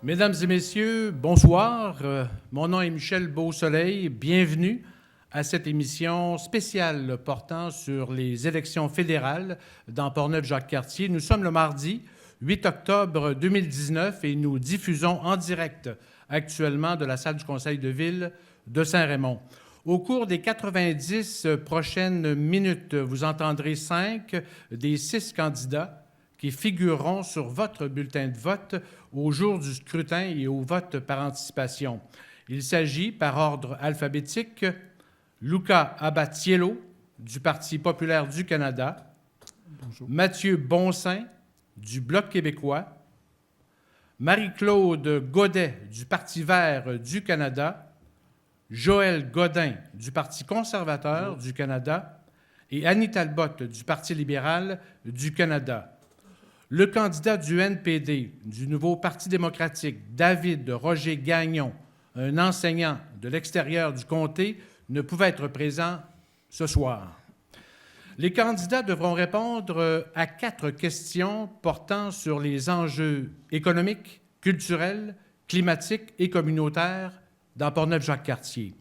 Mesdames et messieurs, bonsoir. Mon nom est Michel Beausoleil. Bienvenue à cette émission spéciale portant sur les élections fédérales dans Portneuf-Jacques-Cartier. Nous sommes le mardi 8 octobre 2019 et nous diffusons en direct actuellement de la salle du Conseil de ville de Saint-Raymond. Au cours des 90 prochaines minutes, vous entendrez 5 des 6 candidats qui figureront sur votre bulletin de vote au jour du scrutin et au vote par anticipation. Il s'agit, par ordre alphabétique, Luca Abatiello, du Parti populaire du Canada, bonjour. Mathieu Bonsaint, du Bloc québécois, Marie-Claude Godet, du Parti vert du Canada, Joël Godin, du Parti conservateur du Canada, et Annie Talbot, du Parti libéral du Canada. Le candidat du NPD, du nouveau Parti démocratique, David Roger Gagnon, un enseignant de l'extérieur du comté, ne pouvait être présent ce soir. Les candidats devront répondre à 4 questions portant sur les enjeux économiques, culturels, climatiques et communautaires dans Portneuf-Jacques-Cartier.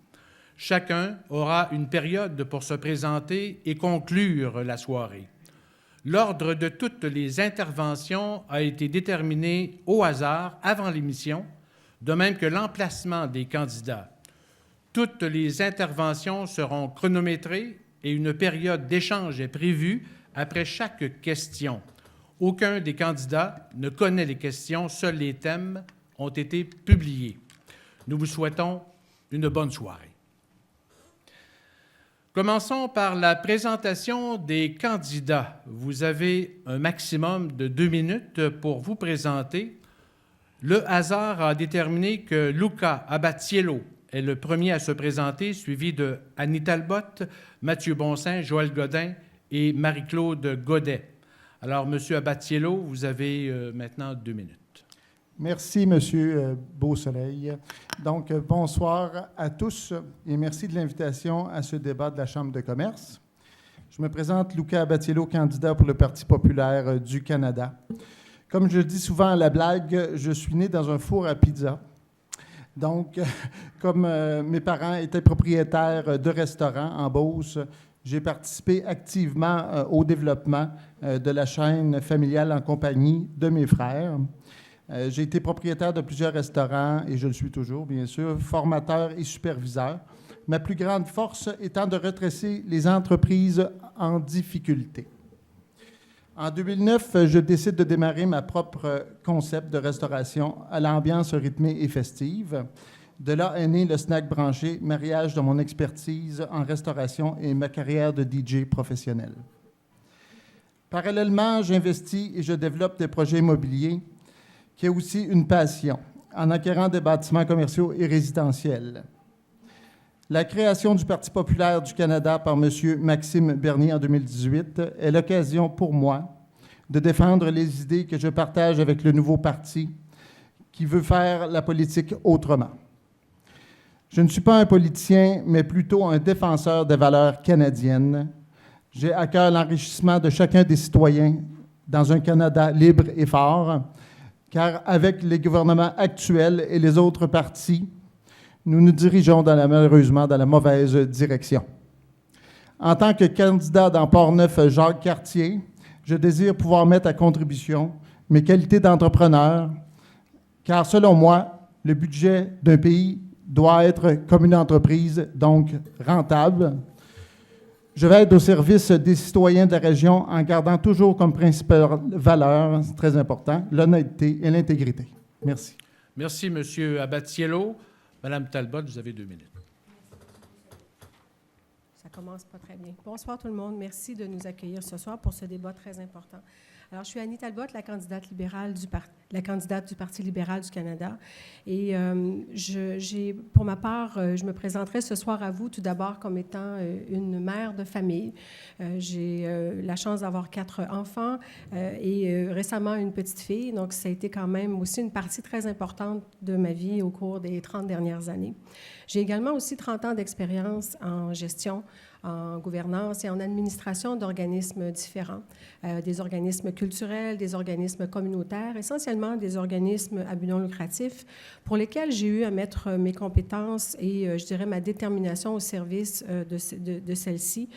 Chacun aura une période pour se présenter et conclure la soirée. L'ordre de toutes les interventions a été déterminé au hasard avant l'émission, de même que l'emplacement des candidats. Toutes les interventions seront chronométrées et une période d'échange est prévue après chaque question. Aucun des candidats ne connaît les questions, seuls les thèmes ont été publiés. Nous vous souhaitons une bonne soirée. Commençons par la présentation des candidats. Vous avez un maximum de 2 minutes pour vous présenter. Le hasard a déterminé que Luca Abatiello est le premier à se présenter, suivi de Annie Talbot, Mathieu Bonsaint, Joël Godin et Marie-Claude Godet. Alors, M. Abatiello, vous avez maintenant 2 minutes. Merci, M. Beausoleil. Donc, bonsoir à tous et merci de l'invitation à ce débat de la Chambre de commerce. Je me présente Luca Abatiello, candidat pour le Parti populaire du Canada. Comme je le dis souvent à la blague, je suis né dans un four à pizza. Donc, comme mes parents étaient propriétaires de restaurants en Beauce, j'ai participé activement au développement de la chaîne familiale en compagnie de mes frères. J'ai été propriétaire de plusieurs restaurants, et je le suis toujours, bien sûr, formateur et superviseur. Ma plus grande force étant de redresser les entreprises en difficulté. En 2009, je décide de démarrer ma propre concept de restauration à l'ambiance rythmée et festive. De là est né le snack branché, mariage de mon expertise en restauration et ma carrière de DJ professionnel. Parallèlement, j'investis et je développe des projets immobiliers qui est aussi une passion, en acquérant des bâtiments commerciaux et résidentiels. La création du Parti populaire du Canada par M. Maxime Bernier en 2018 est l'occasion pour moi de défendre les idées que je partage avec le nouveau parti qui veut faire la politique autrement. Je ne suis pas un politicien, mais plutôt un défenseur des valeurs canadiennes. J'ai à cœur l'enrichissement de chacun des citoyens dans un Canada libre et fort, car avec les gouvernements actuels et les autres partis, nous nous dirigeons malheureusement dans la mauvaise direction. En tant que candidat dans Portneuf-Jacques-Cartier, je désire pouvoir mettre à contribution mes qualités d'entrepreneur, car selon moi, le budget d'un pays doit être comme une entreprise, donc rentable. Je vais être au service des citoyens de la région en gardant toujours comme principale valeur, c'est très important, l'honnêteté et l'intégrité. Merci. Merci, M. Abatiello. Mme Talbot, vous avez 2 minutes. Ça commence pas très bien. Bonsoir tout le monde. Merci de nous accueillir ce soir pour ce débat très important. Alors, je suis Annie Talbot, la candidate du Parti libéral du Canada. Et pour ma part, je me présenterai ce soir à vous tout d'abord comme étant une mère de famille. J'ai la chance d'avoir 4 enfants et récemment une petite fille. Donc, ça a été quand même aussi une partie très importante de ma vie au cours des 30 dernières années. J'ai également aussi 30 ans d'expérience en gestion, en gouvernance et en administration d'organismes différents, des organismes culturels, des organismes communautaires, essentiellement des organismes à but non lucratif, pour lesquels j'ai eu à mettre mes compétences et, je dirais, ma détermination au service de celles-ci,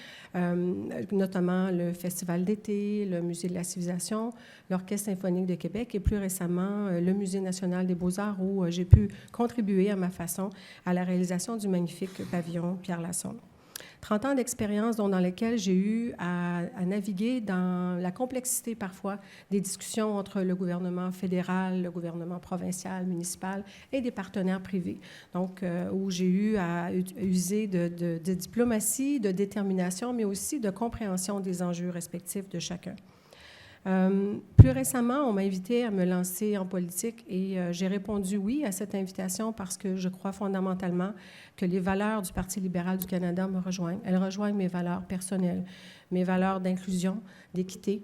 notamment le Festival d'été, le Musée de la civilisation, l'Orchestre symphonique de Québec et plus récemment le Musée national des beaux-arts où j'ai pu contribuer à ma façon à la réalisation du magnifique pavillon Pierre Lassonde. 30 ans d'expérience dans lesquels j'ai eu à naviguer dans la complexité parfois des discussions entre le gouvernement fédéral, le gouvernement provincial, municipal et des partenaires privés. Donc, où j'ai eu à user de diplomatie, de détermination, mais aussi de compréhension des enjeux respectifs de chacun. Plus récemment, on m'a invité à me lancer en politique et j'ai répondu oui à cette invitation parce que je crois fondamentalement que les valeurs du Parti libéral du Canada me rejoignent. Elles rejoignent mes valeurs personnelles, mes valeurs d'inclusion, d'équité,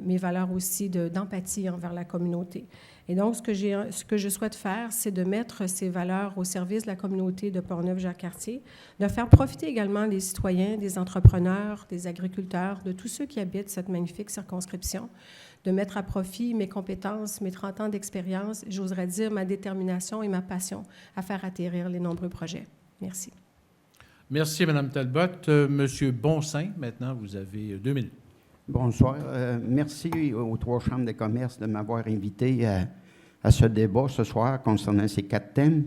mes valeurs aussi d'empathie envers la communauté. Et donc, ce que je souhaite faire, c'est de mettre ces valeurs au service de la communauté de Portneuf-Jacques-Cartier, de faire profiter également des citoyens, des entrepreneurs, des agriculteurs, de tous ceux qui habitent cette magnifique circonscription, de mettre à profit mes compétences, mes 30 ans d'expérience, j'oserais dire ma détermination et ma passion à faire atterrir les nombreux projets. Merci. Merci, Mme Talbot. Monsieur Bonsaint, maintenant, vous avez 2 minutes. Bonsoir. Merci aux 3 chambres de commerce de m'avoir invité à ce débat ce soir concernant ces 4 thèmes.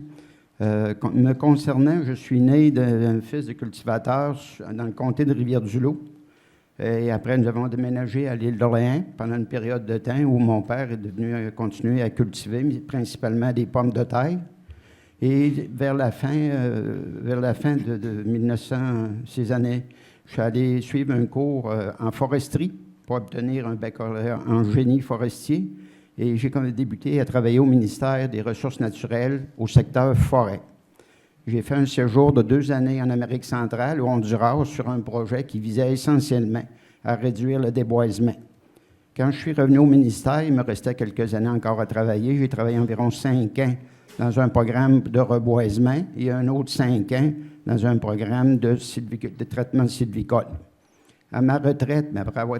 Me concernant, je suis né d'un fils de cultivateur dans le comté de Rivière-du-Loup. Et après, nous avons déménagé à l'île d'Orléans pendant une période de temps où mon père est devenu continuer à cultiver principalement des pommes de terre. Et vers la fin de 1900, ces années, je suis allé suivre un cours en foresterie pour obtenir un baccalauréat en génie forestier. Et j'ai débuté à travailler au ministère des Ressources naturelles au secteur forêt. J'ai fait un séjour de 2 années en Amérique centrale, au Honduras, sur un projet qui visait essentiellement à réduire le déboisement. Quand je suis revenu au ministère, il me restait quelques années encore à travailler. J'ai travaillé environ 5 ans dans un programme de reboisement et un autre 5 ans dans un programme de traitement sylvicole. À ma retraite, mais après avoir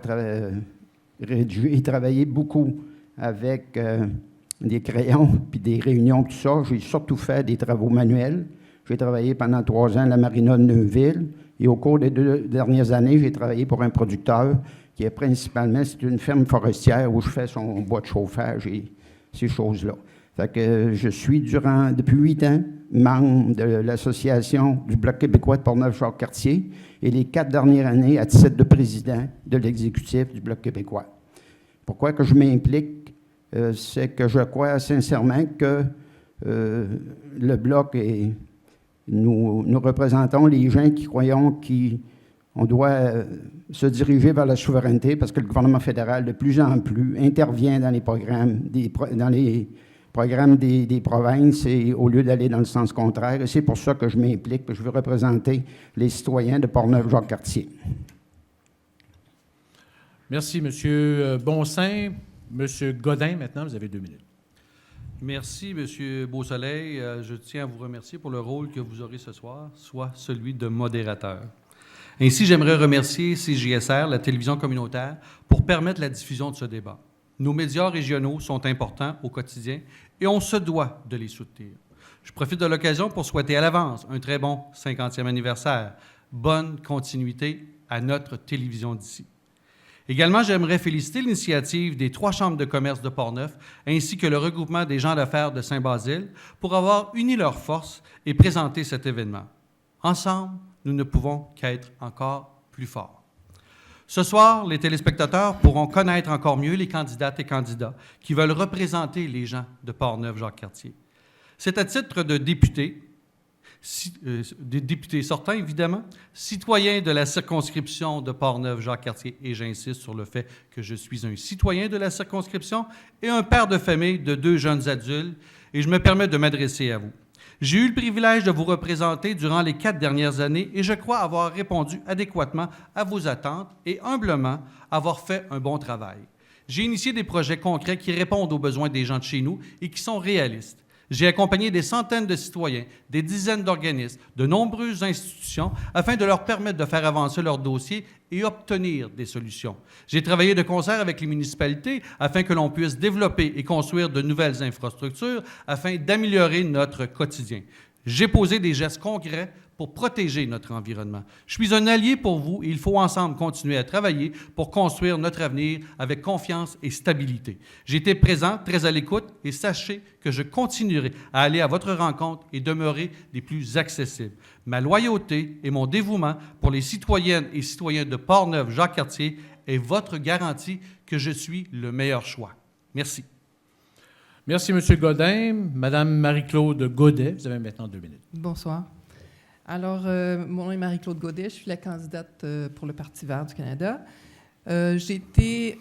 travaillé beaucoup avec des crayons puis des réunions, tout ça, j'ai surtout fait des travaux manuels. J'ai travaillé pendant 3 ans à la marina de Neuville et au cours des 2 dernières années, j'ai travaillé pour un producteur qui est principalement, c'est une ferme forestière où je fais son bois de chauffage et ces choses-là. Fait que je suis depuis 8 ans membre de l'Association du Bloc québécois de Portneuf-Jacques-Cartier et les 4 dernières années à titre de président de l'exécutif du Bloc québécois. Pourquoi que je m'implique? C'est que je crois sincèrement que le Bloc nous représentons les gens qui croyons qu'on doit se diriger vers la souveraineté parce que le gouvernement fédéral de plus en plus intervient dans les programmes des provinces et au lieu d'aller dans le sens contraire. Et c'est pour ça que je m'implique, que je veux représenter les citoyens de Portneuf-Jacques-Cartier. Merci, M. Bonsaint. M. Godin, maintenant, vous avez 2 minutes. Merci, M. Beausoleil. Je tiens à vous remercier pour le rôle que vous aurez ce soir, soit celui de modérateur. Ainsi, j'aimerais remercier CJSR, la télévision communautaire, pour permettre la diffusion de ce débat. Nos médias régionaux sont importants au quotidien et on se doit de les soutenir. Je profite de l'occasion pour souhaiter à l'avance un très bon 50e anniversaire. Bonne continuité à notre télévision d'ici. Également, j'aimerais féliciter l'initiative des 3 chambres de commerce de Portneuf ainsi que le regroupement des gens d'affaires de Saint-Basile pour avoir uni leurs forces et présenté cet événement. Ensemble, nous ne pouvons qu'être encore plus forts. Ce soir, les téléspectateurs pourront connaître encore mieux les candidates et candidats qui veulent représenter les gens de Portneuf-Jacques-Cartier. C'est à titre de député, des députés sortants évidemment, citoyens de la circonscription de Portneuf-Jacques-Cartier, et j'insiste sur le fait que je suis un citoyen de la circonscription et un père de famille de 2 jeunes adultes, et je me permets de m'adresser à vous. J'ai eu le privilège de vous représenter durant les 4 dernières années et je crois avoir répondu adéquatement à vos attentes et humblement avoir fait un bon travail. J'ai initié des projets concrets qui répondent aux besoins des gens de chez nous et qui sont réalistes. J'ai accompagné des centaines de citoyens, des dizaines d'organismes, de nombreuses institutions, afin de leur permettre de faire avancer leurs dossiers et obtenir des solutions. J'ai travaillé de concert avec les municipalités afin que l'on puisse développer et construire de nouvelles infrastructures afin d'améliorer notre quotidien. J'ai posé des gestes concrets pour protéger notre environnement. Je suis un allié pour vous et il faut ensemble continuer à travailler pour construire notre avenir avec confiance et stabilité. J'ai été présent, très à l'écoute, et sachez que je continuerai à aller à votre rencontre et demeurer des plus accessibles. Ma loyauté et mon dévouement pour les citoyennes et citoyens de Portneuf-Jacques-Cartier est votre garantie que je suis le meilleur choix. Merci. Merci, M. Godin. Madame Marie-Claude Godet, vous avez maintenant 2 minutes. Bonsoir. Alors, mon nom est Marie-Claude Godet, je suis la candidate pour le Parti vert du Canada. J'ai été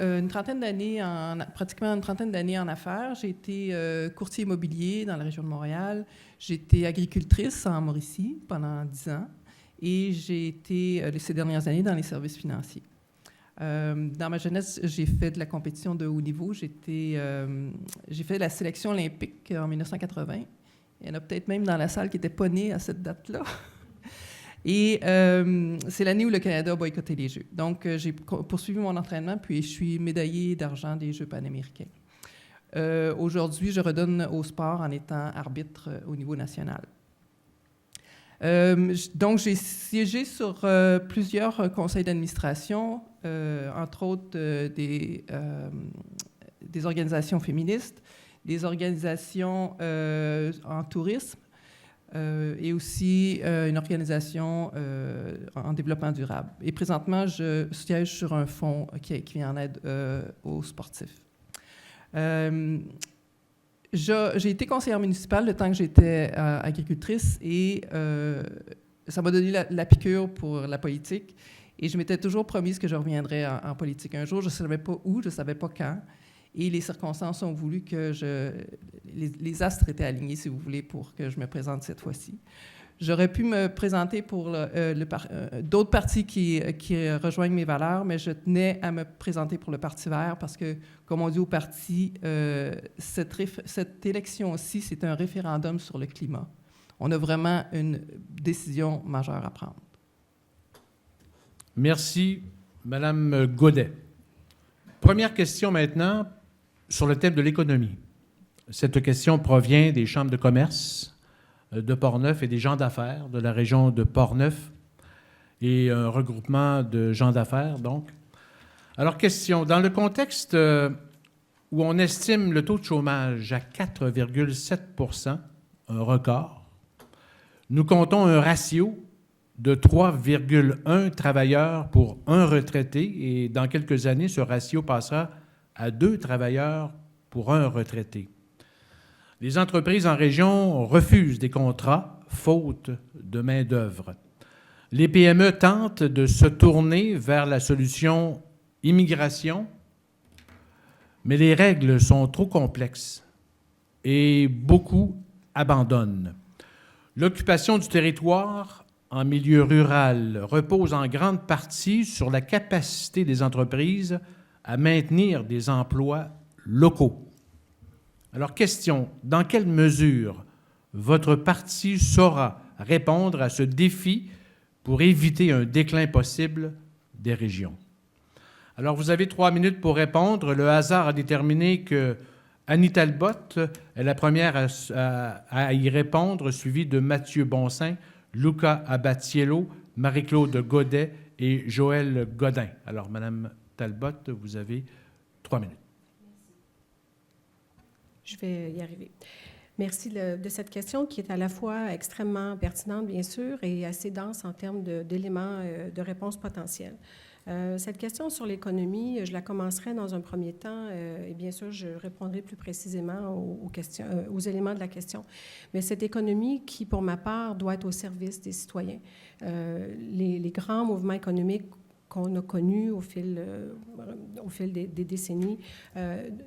pratiquement une trentaine d'années en affaires. J'ai été courtier immobilier dans la région de Montréal. J'ai été agricultrice en Mauricie pendant 10 ans. Et j'ai été, ces dernières années, dans les services financiers. Dans ma jeunesse, j'ai fait de la compétition de haut niveau. J'ai fait la sélection olympique en 1980. Il y en a peut-être même dans la salle qui n'étaient pas nés à cette date-là. Et c'est l'année où le Canada a boycotté les Jeux. Donc, j'ai poursuivi mon entraînement, puis je suis médaillée d'argent des Jeux panaméricains. Aujourd'hui, je redonne au sport en étant arbitre au niveau national. Donc, j'ai siégé sur plusieurs conseils d'administration, entre autres des organisations féministes, des organisations en tourisme et aussi une organisation en développement durable. Et présentement, je siège sur un fonds qui vient en aide aux sportifs. J'ai été conseillère municipale le temps que j'étais agricultrice et ça m'a donné la piqûre pour la politique. Et je m'étais toujours promise que je reviendrais en politique un jour. Je ne savais pas où, je ne savais pas quand. Et les circonstances ont voulu que les astres étaient alignés, si vous voulez, pour que je me présente cette fois-ci. J'aurais pu me présenter pour d'autres partis qui rejoignent mes valeurs, mais je tenais à me présenter pour le Parti vert parce que, comme on dit au parti, cette élection-ci, c'est un référendum sur le climat. On a vraiment une décision majeure à prendre. Merci, Madame Godet. Première question maintenant sur le thème de l'économie. Cette question provient des chambres de commerce de Portneuf et des gens d'affaires de la région de Portneuf et un regroupement de gens d'affaires, donc. Alors, question. Dans le contexte où on estime le taux de chômage à 4,7 %, un record, nous comptons un ratio de 3,1 travailleurs pour un retraité et dans quelques années, ce ratio passera à 2 travailleurs pour un retraité. Les entreprises en région refusent des contrats faute de main-d'œuvre. Les PME tentent de se tourner vers la solution immigration, mais les règles sont trop complexes et beaucoup abandonnent. L'occupation du territoire en milieu rural repose en grande partie sur la capacité des entreprises à maintenir des emplois locaux. Alors, question, dans quelle mesure votre parti saura répondre à ce défi pour éviter un déclin possible des régions? Alors, vous avez 3 minutes pour répondre. Le hasard a déterminé que Annie Talbot est la première à y répondre, suivie de Mathieu Bonsaint, Luca Abatiello, Marie-Claude Godet et Joël Godin. Alors, Madame Talbot, vous avez 3 minutes. Je vais y arriver. Merci de cette question qui est à la fois extrêmement pertinente, bien sûr, et assez dense en termes d'éléments de réponse potentiels. Cette question sur l'économie, je la commencerai dans un premier temps et bien sûr, je répondrai plus précisément aux éléments de la question. Mais cette économie qui, pour ma part, doit être au service des citoyens. Les grands mouvements économiques qu'on a connues au fil des décennies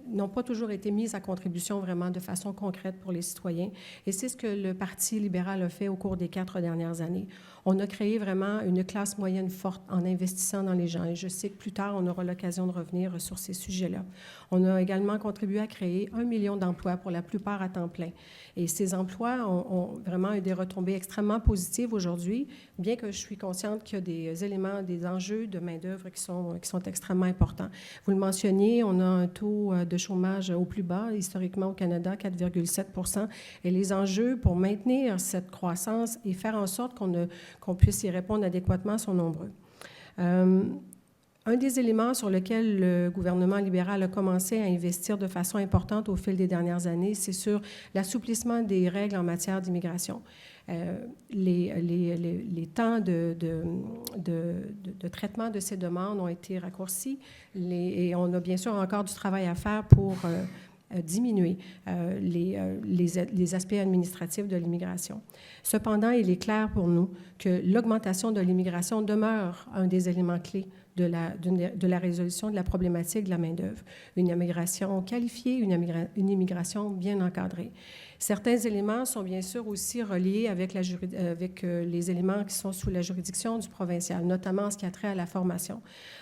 n'ont pas toujours été mises à contribution vraiment de façon concrète pour les citoyens. Et c'est ce que le Parti libéral a fait au cours des 4 dernières années. On a créé vraiment une classe moyenne forte en investissant dans les gens. Et je sais que plus tard, on aura l'occasion de revenir sur ces sujets-là. On a également contribué à créer 1 million d'emplois, pour la plupart à temps plein. Et ces emplois ont vraiment eu des retombées extrêmement positives aujourd'hui, bien que je suis consciente qu'il y a des éléments, des enjeux de main-d'œuvre qui sont extrêmement importants. Vous le mentionniez, on a un taux de chômage au plus bas, historiquement au Canada, 4,7 %. Et les enjeux pour maintenir cette croissance et faire en sorte qu'on puisse y répondre adéquatement sont nombreux. Un des éléments sur lesquels le gouvernement libéral a commencé à investir de façon importante au fil des dernières années, c'est sur l'assouplissement des règles en matière d'immigration. Les temps de traitement de ces demandes ont été raccourcis et on a bien sûr encore du travail à faire pour diminuer les aspects administratifs de l'immigration. Cependant, il est clair pour nous que l'augmentation de l'immigration demeure un des éléments clés de la résolution de la problématique de la main-d'œuvre. Une immigration qualifiée, une immigration bien encadrée. Certains éléments sont bien sûr aussi reliés avec les éléments qui sont sous la juridiction du provincial, notamment en ce qui a trait à la formation.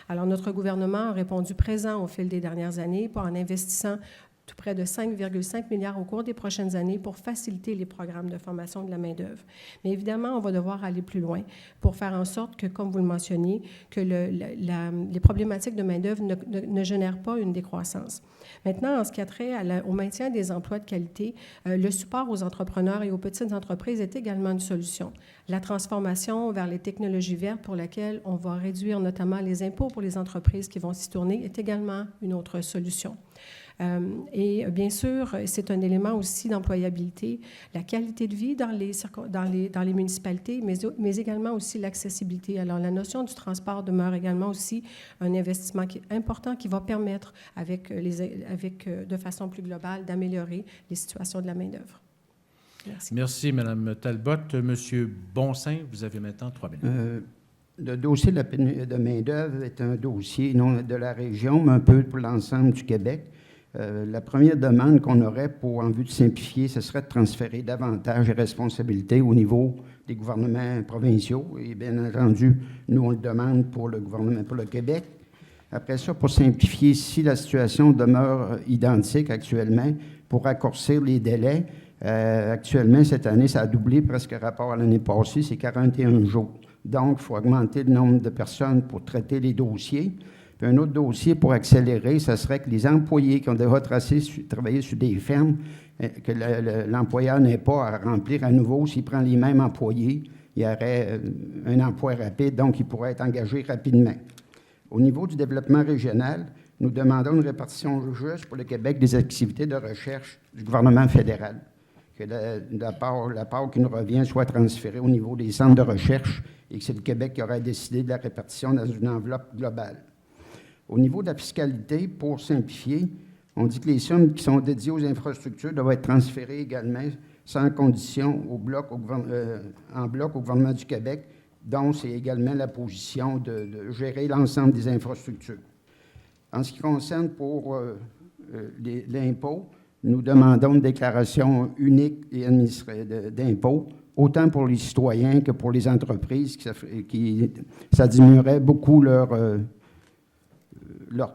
Alors, notre gouvernement a répondu présent au fil des dernières années en investissant tout près de 5,5 milliards au cours des prochaines années pour faciliter les programmes de formation de la main-d'œuvre. Mais évidemment, on va devoir aller plus loin pour faire en sorte que, comme vous le mentionniez, que les problématiques de main-d'œuvre ne génèrent pas une décroissance. Maintenant, en ce qui a trait au maintien des emplois de qualité, le support aux entrepreneurs et aux petites entreprises est également une solution. La transformation vers les technologies vertes pour laquelle on va réduire notamment les impôts pour les entreprises qui vont s'y tourner est également une autre solution. Et bien sûr, c'est un élément aussi d'employabilité, la qualité de vie dans les municipalités, mais également aussi l'accessibilité. Alors, la notion du transport demeure également aussi un investissement important qui va permettre, de façon plus globale, d'améliorer les situations de la main-d'œuvre. Merci. Merci, Mme Talbot. Monsieur Bonsaint, vous avez maintenant 3 minutes. Le dossier de main-d'œuvre est un dossier non de la région, mais un peu pour l'ensemble du Québec. La première demande qu'on aurait en vue de simplifier, ce serait de transférer davantage de responsabilités au niveau des gouvernements provinciaux. Et bien entendu, nous, on le demande pour le gouvernement, pour le Québec. Après ça, pour simplifier, si la situation demeure identique actuellement, pour raccourcir les délais, actuellement, cette année, ça a doublé presque rapport à l'année passée, c'est 41 jours. Donc, il faut augmenter le nombre de personnes pour traiter les dossiers. Puis un autre dossier pour accélérer, ce serait que les employés qui ont déjà travaillé sur des fermes, que l'employeur n'ait pas à remplir à nouveau. S'il prend les mêmes employés, il y aurait un emploi rapide, donc il pourrait être engagé rapidement. Au niveau du développement régional, nous demandons une répartition juste pour le Québec des activités de recherche du gouvernement fédéral. Que la part qui nous revient soit transférée au niveau des centres de recherche et que c'est le Québec qui aurait décidé de la répartition dans une enveloppe globale. Au niveau de la fiscalité, pour simplifier, on dit que les sommes qui sont dédiées aux infrastructures doivent être transférées également sans condition en bloc au gouvernement du Québec, dont c'est également la position de gérer l'ensemble des infrastructures. En ce qui concerne pour l'impôt, nous demandons une déclaration unique et administrée d'impôt, autant pour les citoyens que pour les entreprises, ça diminuerait beaucoup leur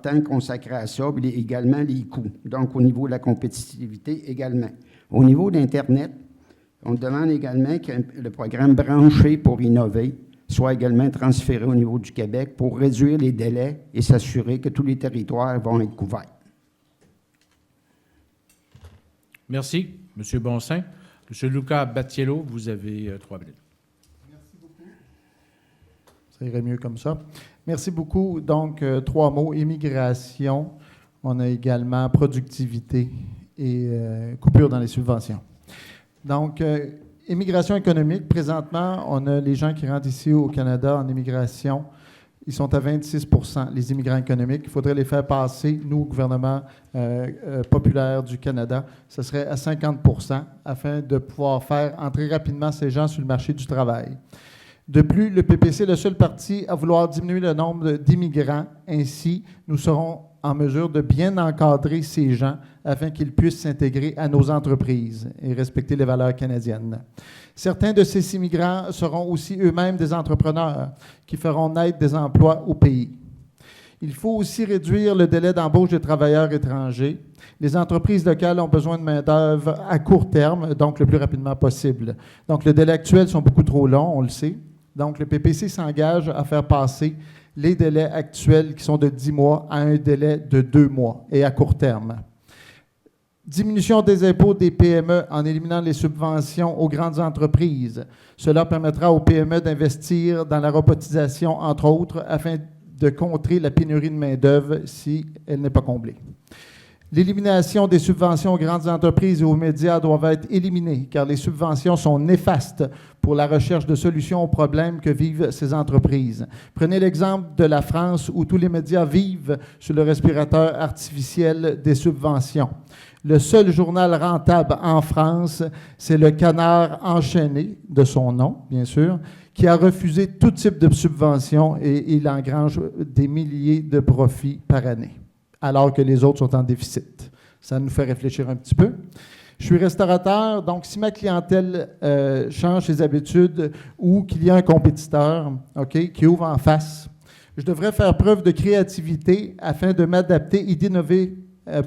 temps consacré à ça, mais également les coûts. Donc, au niveau de la compétitivité également. Au niveau d'Internet, on demande également que le programme branché pour innover soit également transféré au niveau du Québec pour réduire les délais et s'assurer que tous les territoires vont être couverts. Merci, M. Bonsaint. M. Luca Battiello, vous avez 3 minutes. Merci beaucoup. Ça irait mieux comme ça. Merci beaucoup. Donc, 3 mots. Immigration. On a également productivité et coupure dans les subventions. Donc, immigration économique. Présentement, on a les gens qui rentrent ici au Canada en immigration. Ils sont à 26 % les immigrants économiques. Il faudrait les faire passer, nous, gouvernement populaire du Canada, ce serait à 50 % afin de pouvoir faire entrer rapidement ces gens sur le marché du travail. De plus, le PPC est le seul parti à vouloir diminuer le nombre d'immigrants. Ainsi, nous serons en mesure de bien encadrer ces gens afin qu'ils puissent s'intégrer à nos entreprises et respecter les valeurs canadiennes. Certains de ces immigrants seront aussi eux-mêmes des entrepreneurs qui feront naître des emplois au pays. Il faut aussi réduire le délai d'embauche des travailleurs étrangers. Les entreprises locales ont besoin de main-d'œuvre à court terme, donc le plus rapidement possible. Donc, les délais actuels sont beaucoup trop longs, on le sait. Donc, le PPC s'engage à faire passer les délais actuels qui sont de 10 mois à un délai de 2 mois et à court terme. Diminution des impôts des PME en éliminant les subventions aux grandes entreprises. Cela permettra aux PME d'investir dans la robotisation, entre autres, afin de contrer la pénurie de main-d'œuvre si elle n'est pas comblée. L'élimination des subventions aux grandes entreprises et aux médias doivent être éliminées, car les subventions sont néfastes pour la recherche de solutions aux problèmes que vivent ces entreprises. Prenez l'exemple de la France, où tous les médias vivent sur le respirateur artificiel des subventions. Le seul journal rentable en France, c'est le Canard enchaîné, de son nom, bien sûr, qui a refusé tout type de subventions et il engrange des milliers de profits par année, alors que les autres sont en déficit. Ça nous fait réfléchir un petit peu. Je suis restaurateur, donc si ma clientèle change ses habitudes ou qu'il y a un compétiteur qui ouvre en face, je devrais faire preuve de créativité afin de m'adapter et d'innover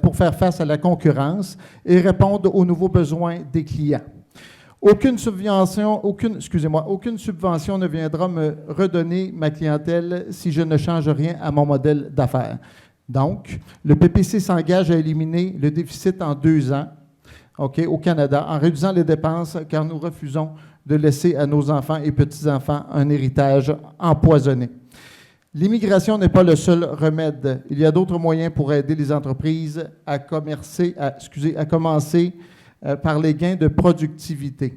pour faire face à la concurrence et répondre aux nouveaux besoins des clients. Aucune subvention ne viendra me redonner ma clientèle si je ne change rien à mon modèle d'affaires. Donc, le PPC s'engage à éliminer le déficit en 2 ans au Canada en réduisant les dépenses car nous refusons de laisser à nos enfants et petits-enfants un héritage empoisonné. L'immigration n'est pas le seul remède. Il y a d'autres moyens pour aider les entreprises à commencer par les gains de productivité.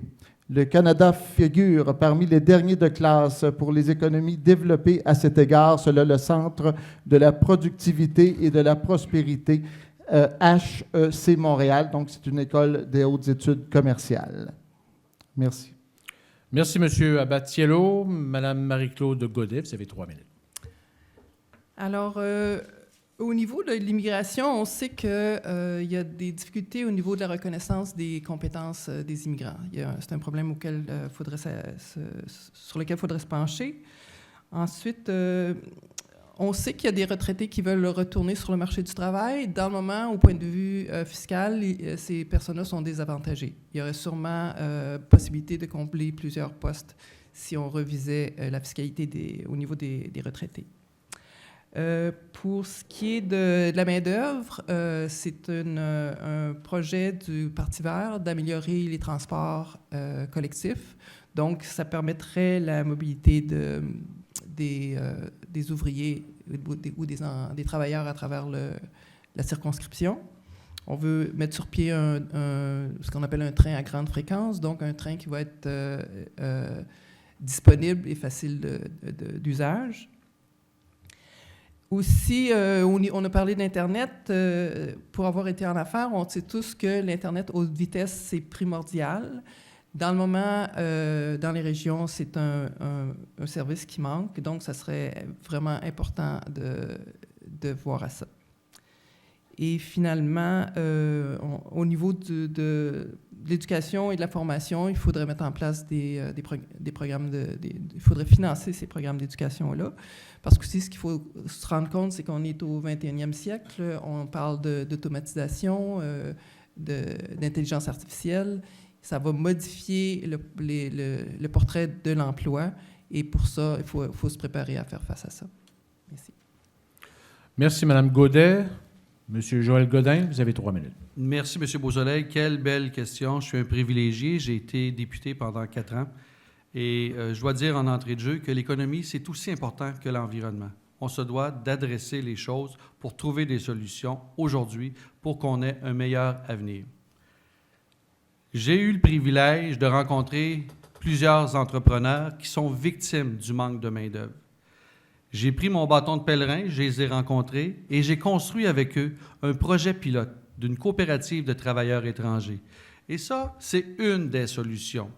Le Canada figure parmi les derniers de classe pour les économies développées à cet égard, selon le Centre de la productivité et de la prospérité, HEC Montréal. Donc, c'est une école des hautes études commerciales. Merci. Merci, M. Abatiello. Mme Marie-Claude Godet, vous avez 3 minutes. Alors, au niveau de l'immigration, on sait qu'il y a des difficultés au niveau de la reconnaissance des compétences des immigrants. C'est un problème sur lequel il faudrait se pencher. Ensuite, on sait qu'il y a des retraités qui veulent retourner sur le marché du travail. Dans le moment, au point de vue fiscal, ces personnes-là sont désavantagées. Il y aurait sûrement possibilité de combler plusieurs postes si on revisait la fiscalité au niveau des retraités. Pour ce qui est de la main-d'œuvre, c'est un projet du Parti vert d'améliorer les transports collectifs. Donc, ça permettrait la mobilité des ouvriers ou des travailleurs à travers la circonscription. On veut mettre sur pied ce qu'on appelle un train à grande fréquence, donc un train qui va être disponible et facile d'usage. Aussi, on a parlé d'Internet. Pour avoir été en affaires, on sait tous que l'Internet haute vitesse, c'est primordial. Dans le moment, dans les régions, c'est un service qui manque. Donc, ça serait vraiment important de voir à ça. Et finalement, au niveau de l'éducation et de la formation, il faudrait mettre en place des programmes il faudrait financer ces programmes d'éducation-là. Parce que aussi, ce qu'il faut se rendre compte, c'est qu'on est au 21e siècle. On parle d'automatisation, d'intelligence artificielle. Ça va modifier le portrait de l'emploi. Et pour ça, il faut se préparer à faire face à ça. Merci. Merci, Mme Godet. M. Joël Godin, vous avez 3 minutes. Merci, M. Beausoleil. Quelle belle question. Je suis un privilégié. J'ai été député pendant 4 ans. Et je dois dire en entrée de jeu que l'économie, c'est aussi important que l'environnement. On se doit d'adresser les choses pour trouver des solutions aujourd'hui pour qu'on ait un meilleur avenir. J'ai eu le privilège de rencontrer plusieurs entrepreneurs qui sont victimes du manque de main-d'œuvre. J'ai pris mon bâton de pèlerin, je les ai rencontrés et j'ai construit avec eux un projet pilote d'une coopérative de travailleurs étrangers. Et ça, c'est une des solutions.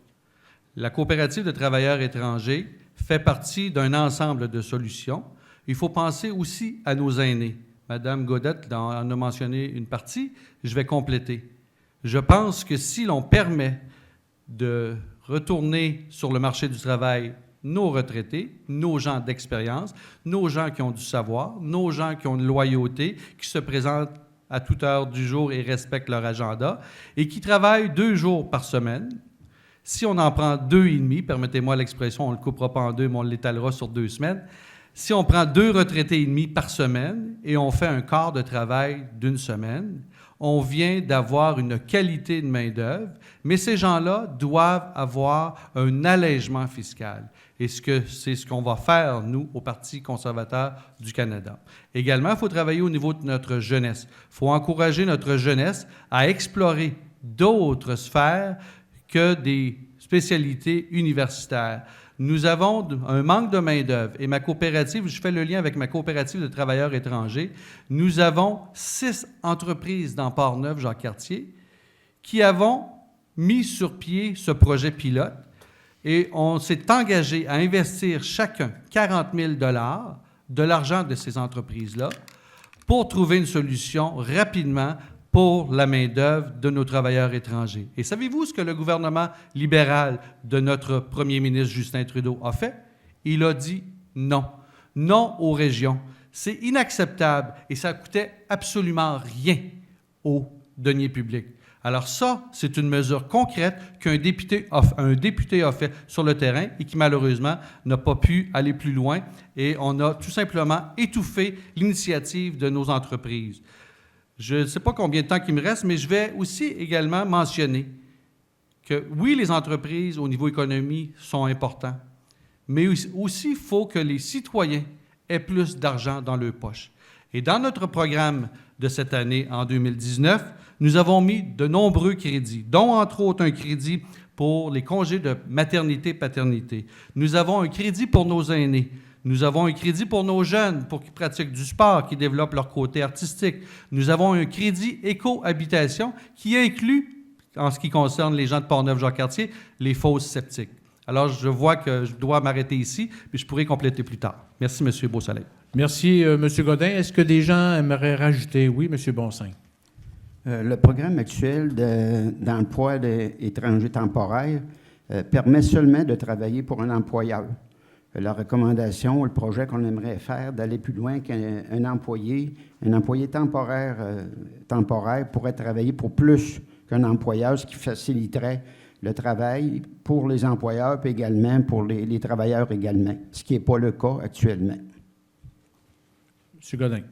La coopérative de travailleurs étrangers fait partie d'un ensemble de solutions. Il faut penser aussi à nos aînés. Madame Godette en a mentionné une partie, je vais compléter. Je pense que si l'on permet de retourner sur le marché du travail nos retraités, nos gens d'expérience, nos gens qui ont du savoir, nos gens qui ont une loyauté, qui se présentent à toute heure du jour et respectent leur agenda, et qui travaillent 2 jours par semaine. Si on en prend 2,5, permettez-moi l'expression, on ne le coupera pas en 2, mais on l'étalera sur 2 semaines. Si on prend 2 retraités et demi par semaine et on fait un quart de travail d'1 semaine, on vient d'avoir une qualité de main-d'œuvre, mais ces gens-là doivent avoir un allègement fiscal. Et c'est ce qu'on va faire, nous, au Parti conservateur du Canada. Également, il faut travailler au niveau de notre jeunesse. Il faut encourager notre jeunesse à explorer d'autres sphères que des spécialités universitaires. Nous avons un manque de main-d'œuvre et ma coopérative, je fais le lien avec ma coopérative de travailleurs étrangers, nous avons 6 entreprises dans Port-Neuf, Jacques-Cartier, qui avons mis sur pied ce projet pilote et on s'est engagé à investir chacun 40 000 $ de l'argent de ces entreprises-là pour trouver une solution rapidement pour la main-d'œuvre de nos travailleurs étrangers. Et savez-vous ce que le gouvernement libéral de notre premier ministre Justin Trudeau a fait? Il a dit non. Non aux régions. C'est inacceptable et ça coûtait absolument rien aux deniers publics. Alors ça, c'est une mesure concrète qu'un député a fait sur le terrain et qui malheureusement n'a pas pu aller plus loin et on a tout simplement étouffé l'initiative de nos entreprises. Je ne sais pas combien de temps il me reste, mais je vais aussi également mentionner que oui, les entreprises au niveau économie sont importantes, mais aussi il faut que les citoyens aient plus d'argent dans leur poche. Et dans notre programme de cette année, en 2019, nous avons mis de nombreux crédits, dont entre autres un crédit pour les congés de maternité-paternité. Nous avons un crédit pour nos aînés. Nous avons un crédit pour nos jeunes, pour qu'ils pratiquent du sport, qui développent leur côté artistique. Nous avons un crédit éco-habitation qui inclut, en ce qui concerne les gens de Port-Neuf-Jacques-Cartier, les fosses septiques. Alors, je vois que je dois m'arrêter ici, mais je pourrai compléter plus tard. Merci, M. Beausoleil. Merci, M. Godin. Est-ce que des gens aimeraient rajouter? Oui, M. Bonsaint. Le programme actuel d'emploi d'étrangers temporaires permet seulement de travailler pour un employeur. La recommandation, le projet qu'on aimerait faire, d'aller plus loin qu'un employé temporaire pourrait travailler pour plus qu'un employeur, ce qui faciliterait le travail pour les employeurs, puis également pour les travailleurs également, ce qui n'est pas le cas actuellement. M. Godin.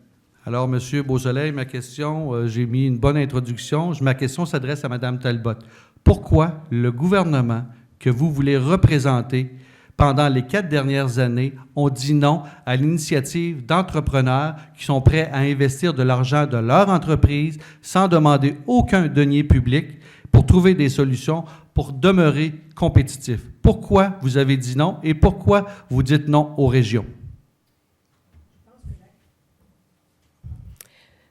Alors, M. Beausoleil, ma question, j'ai mis une bonne introduction. Ma question s'adresse à Mme Talbot. Pourquoi le gouvernement que vous voulez représenter pendant les 4 dernières années ont dit non à l'initiative d'entrepreneurs qui sont prêts à investir de l'argent de leur entreprise sans demander aucun denier public pour trouver des solutions pour demeurer compétitifs? Pourquoi vous avez dit non et pourquoi vous dites non aux régions?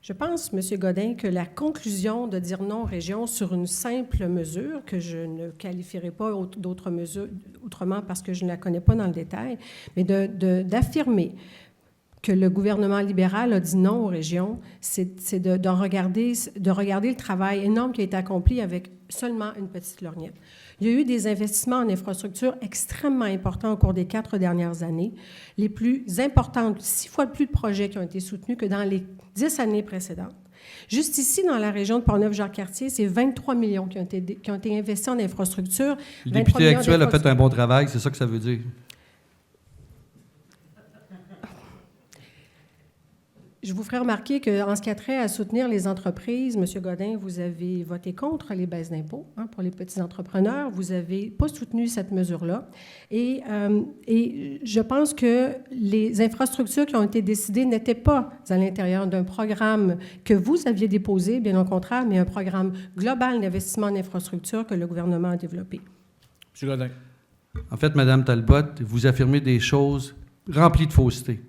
Je pense, M. Godin, que la conclusion de dire non aux régions sur une simple mesure, que je ne qualifierai pas d'autres mesures autrement parce que je ne la connais pas dans le détail, mais d'affirmer que le gouvernement libéral a dit non aux régions, c'est de regarder le travail énorme qui a été accompli avec seulement une petite lorgnette. Il y a eu des investissements en infrastructure extrêmement importants au cours des 4 dernières années, les plus importantes, 6 fois plus de projets qui ont été soutenus que dans les 10 années précédentes. Juste ici, dans la région de Port-Neuf-Jacques-Cartier, c'est 23 millions qui ont été investis en infrastructure. Le député actuel a fait un bon travail, c'est ça que ça veut dire. Je vous ferai remarquer qu'en ce qui a trait à soutenir les entreprises, M. Godin, vous avez voté contre les baisses d'impôts pour les petits entrepreneurs. Vous n'avez pas soutenu cette mesure-là. Et je pense que les infrastructures qui ont été décidées n'étaient pas à l'intérieur d'un programme que vous aviez déposé, bien au contraire, mais un programme global d'investissement en infrastructure que le gouvernement a développé. M. Godin. En fait, Mme Talbot, vous affirmez des choses remplies de fausseté.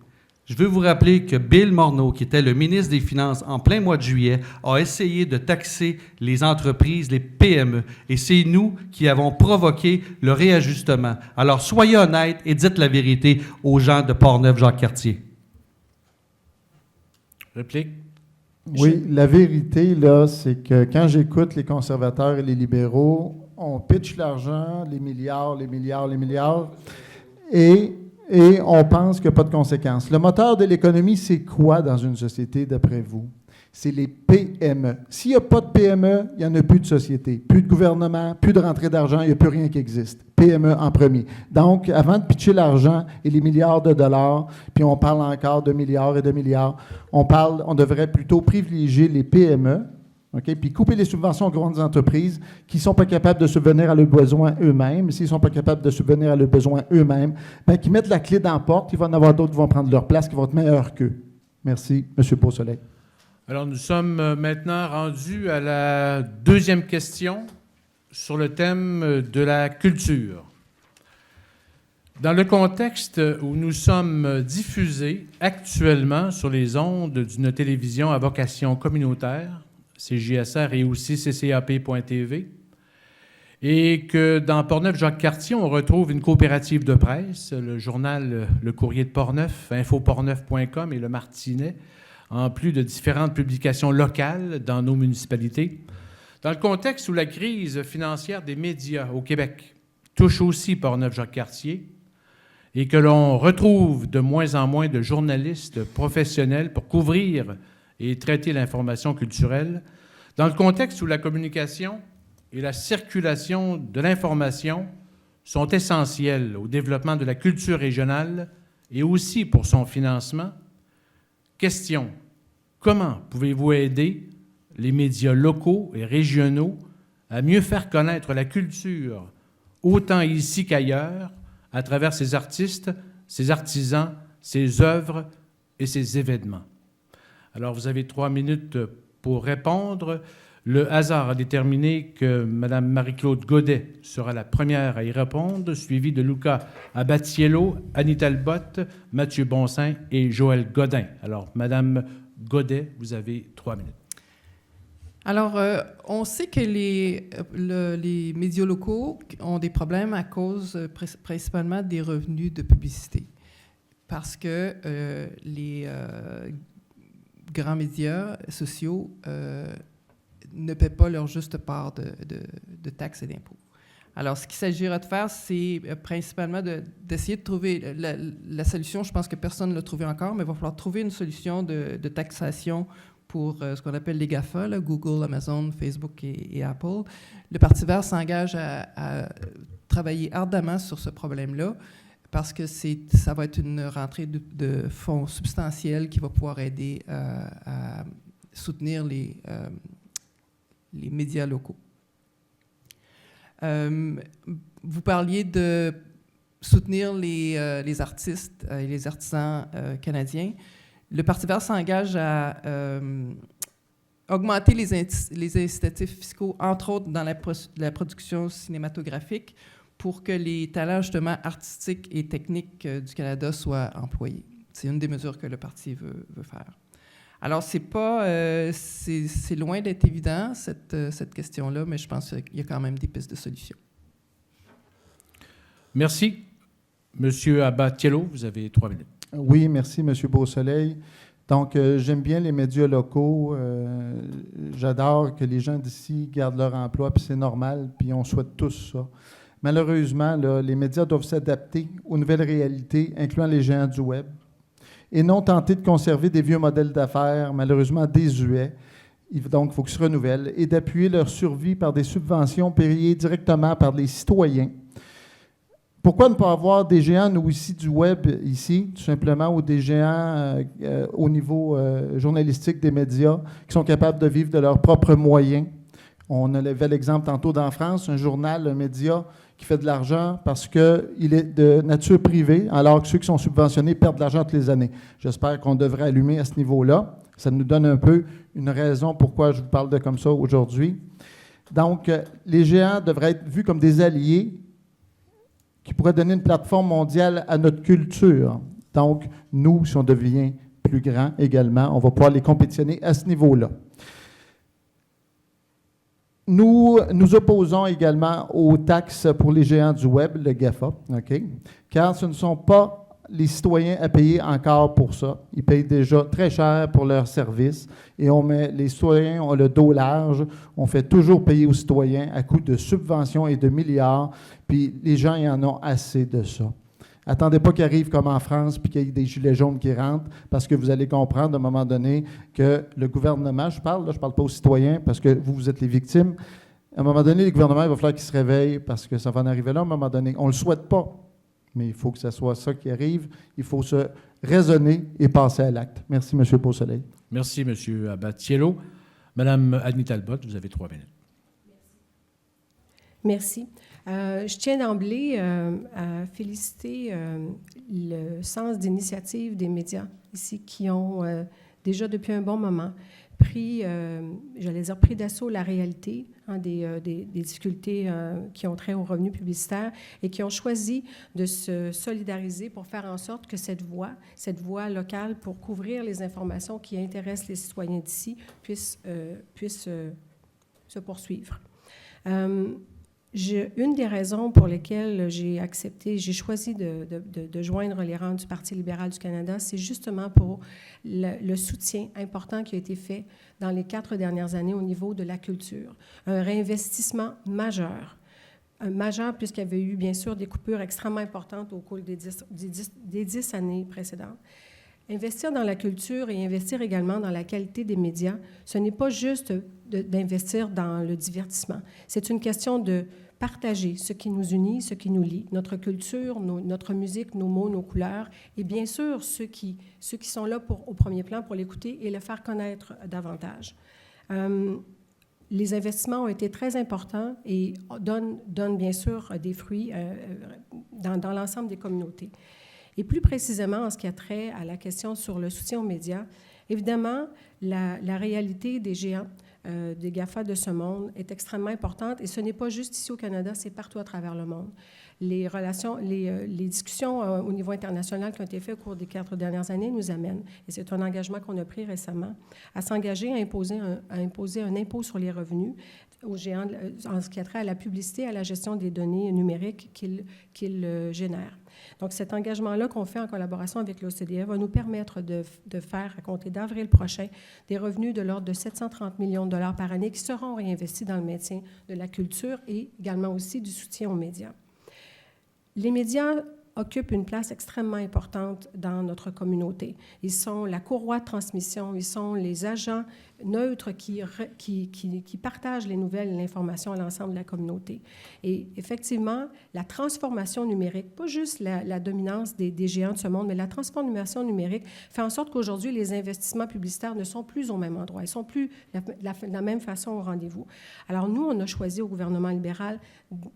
Je veux vous rappeler que Bill Morneau, qui était le ministre des Finances en plein mois de juillet, a essayé de taxer les entreprises, les PME. Et c'est nous qui avons provoqué le réajustement. Alors, soyez honnêtes et dites la vérité aux gens de Portneuf-Jacques-Cartier. Réplique? Oui, la vérité, là, c'est que quand j'écoute les conservateurs et les libéraux, on pitch l'argent, les milliards, et on pense qu'il n'y a pas de conséquences. Le moteur de l'économie, c'est quoi dans une société, d'après vous? C'est les PME. S'il n'y a pas de PME, il n'y en a plus de société. Plus de gouvernement, plus de rentrée d'argent, il n'y a plus rien qui existe. PME en premier. Donc, avant de pitcher l'argent et les milliards de dollars, puis on parle encore de milliards et de milliards, on devrait plutôt privilégier les PME, OK, puis couper les subventions aux grandes entreprises qui ne sont pas capables de subvenir à leurs besoins eux-mêmes. S'ils ne sont pas capables de subvenir à leurs besoins eux-mêmes, bien, qu'ils mettent la clé dans la porte, il va en avoir d'autres qui vont prendre leur place, qui vont être meilleurs qu'eux. Merci, M. Beausoleil. Alors, nous sommes maintenant rendus à la deuxième question sur le thème de la culture. Dans le contexte où nous sommes diffusés actuellement sur les ondes d'une télévision à vocation communautaire, CJSR et aussi ccap.tv, et que dans Portneuf-Jacques-Cartier, on retrouve une coopérative de presse, le journal Le Courrier de Portneuf, infoportneuf.com et Le Martinet, en plus de différentes publications locales dans nos municipalités. Dans le contexte où la crise financière des médias au Québec touche aussi Portneuf-Jacques-Cartier et que l'on retrouve de moins en moins de journalistes professionnels pour couvrir et traiter l'information culturelle, dans le contexte où la communication et la circulation de l'information sont essentielles au développement de la culture régionale et aussi pour son financement, question: comment pouvez-vous aider les médias locaux et régionaux à mieux faire connaître la culture, autant ici qu'ailleurs, à travers ses artistes, ses artisans, ses œuvres et ses événements? Alors, vous avez 3 minutes pour répondre. Le hasard a déterminé que Mme Marie-Claude Godet sera la première à y répondre, suivie de Luca Abatiello, Annie Talbot, Mathieu Bonsaint et Joël Godin. Alors, Mme Godet, vous avez 3 minutes. Alors, on sait que les médias locaux ont des problèmes à cause principalement des revenus de publicité. Parce que les grands médias sociaux ne paient pas leur juste part de taxes et d'impôts. Alors, ce qu'il s'agira de faire, c'est principalement d'essayer de trouver la solution. Je pense que personne ne l'a trouvé encore, mais il va falloir trouver une solution de taxation pour ce qu'on appelle les GAFA, là, Google, Amazon, Facebook et Apple. Le Parti vert s'engage à travailler ardemment sur ce problème-là parce que ça va être une rentrée de fonds substantiels qui va pouvoir aider à soutenir les médias locaux. Vous parliez de soutenir les artistes et les artisans canadiens. Le Parti vert s'engage à augmenter les incitatifs fiscaux, entre autres dans la production cinématographique, pour que les talents justement artistiques et techniques du Canada soient employés. C'est une des mesures que le Parti veut faire. Alors, c'est loin d'être évident, cette question-là, mais je pense qu'il y a quand même des pistes de solutions. Merci. Monsieur Abatiello, vous avez 3 minutes. Oui, merci, M. Beausoleil. Donc, j'aime bien les médias locaux. J'adore que les gens d'ici gardent leur emploi, puis c'est normal, puis on souhaite tous ça. Malheureusement, là, les médias doivent s'adapter aux nouvelles réalités, incluant les géants du Web, et non tenter de conserver des vieux modèles d'affaires, malheureusement désuets. Donc, il faut qu'ils se renouvellent, et d'appuyer leur survie par des subventions payées directement par les citoyens. Pourquoi ne pas avoir des géants, nous, ici, du Web, ici, tout simplement, ou des géants au niveau journalistique des médias qui sont capables de vivre de leurs propres moyens? On avait l'exemple tantôt dans France, un journal, un média qui fait de l'argent parce qu'il est de nature privée, alors que ceux qui sont subventionnés perdent de l'argent toutes les années. J'espère qu'on devrait allumer à ce niveau-là. Ça nous donne un peu une raison pourquoi je vous parle de comme ça aujourd'hui. Donc, les géants devraient être vus comme des alliés qui pourraient donner une plateforme mondiale à notre culture. Donc, nous, si on devient plus grand également, on va pouvoir les compétitionner à ce niveau-là. Nous nous opposons également aux taxes pour les géants du Web, le GAFA, OK? Car ce ne sont pas les citoyens à payer encore pour ça. Ils payent déjà très cher pour leurs services et les citoyens ont le dos large. On fait toujours payer aux citoyens à coût de subventions et de milliards, puis les gens y en ont assez de ça. Attendez pas qu'il arrive comme en France puis qu'il y ait des gilets jaunes qui rentrent, parce que vous allez comprendre à un moment donné que le gouvernement, je parle pas aux citoyens parce que vous êtes les victimes. À un moment donné, le gouvernement, il va falloir qu'il se réveille parce que ça va en arriver là à un moment donné. On ne le souhaite pas, mais il faut que ce soit ça qui arrive. Il faut se raisonner et passer à l'acte. Merci, M. Beausoleil. Merci, M. Abatiello. Madame Annie Talbot, vous avez 3 minutes. Merci. Je tiens d'emblée à féliciter le sens d'initiative des médias ici qui ont déjà depuis un bon moment pris d'assaut la réalité des difficultés qui ont trait aux revenus publicitaires et qui ont choisi de se solidariser pour faire en sorte que cette voix locale pour couvrir les informations qui intéressent les citoyens d'ici puisse se poursuivre. Une des raisons pour lesquelles j'ai choisi de joindre les rangs du Parti libéral du Canada, c'est justement pour le soutien important qui a été fait dans les 4 dernières années au niveau de la culture. Un réinvestissement majeur puisqu'il y avait eu, bien sûr, des coupures extrêmement importantes au cours des 10 années précédentes. Investir dans la culture et investir également dans la qualité des médias, ce n'est pas juste d'investir dans le divertissement. C'est une question de partager ce qui nous unit, ce qui nous lie, notre culture, notre musique, nos mots, nos couleurs, et bien sûr ceux qui sont là au premier plan pour l'écouter et le faire connaître davantage. Les investissements ont été très importants et donnent bien sûr des fruits dans l'ensemble des communautés. Et plus précisément, en ce qui a trait à la question sur le soutien aux médias, évidemment, la réalité des géants, des GAFA de ce monde est extrêmement importante et ce n'est pas juste ici au Canada, c'est partout à travers le monde. Les discussions au niveau international qui ont été faites au cours des 4 dernières années nous amènent, et c'est un engagement qu'on a pris récemment, à s'engager à imposer un impôt sur les revenus aux géants en ce qui a trait à la publicité, à la gestion des données numériques qu'ils génèrent. Donc, cet engagement-là qu'on fait en collaboration avec l'OCDE va nous permettre de faire, à compter d'avril prochain, des revenus de l'ordre de 730 millions de dollars par année qui seront réinvestis dans le maintien de la culture et également aussi du soutien aux médias. Les médias occupent une place extrêmement importante dans notre communauté. Ils sont la courroie de transmission, ils sont les agents neutres qui partagent les nouvelles et l'information à l'ensemble de la communauté. Et effectivement, la transformation numérique, pas juste la dominance des géants de ce monde, mais la transformation numérique fait en sorte qu'aujourd'hui, les investissements publicitaires ne sont plus au même endroit, ils ne sont plus de la même façon au rendez-vous. Alors nous, on a choisi au gouvernement libéral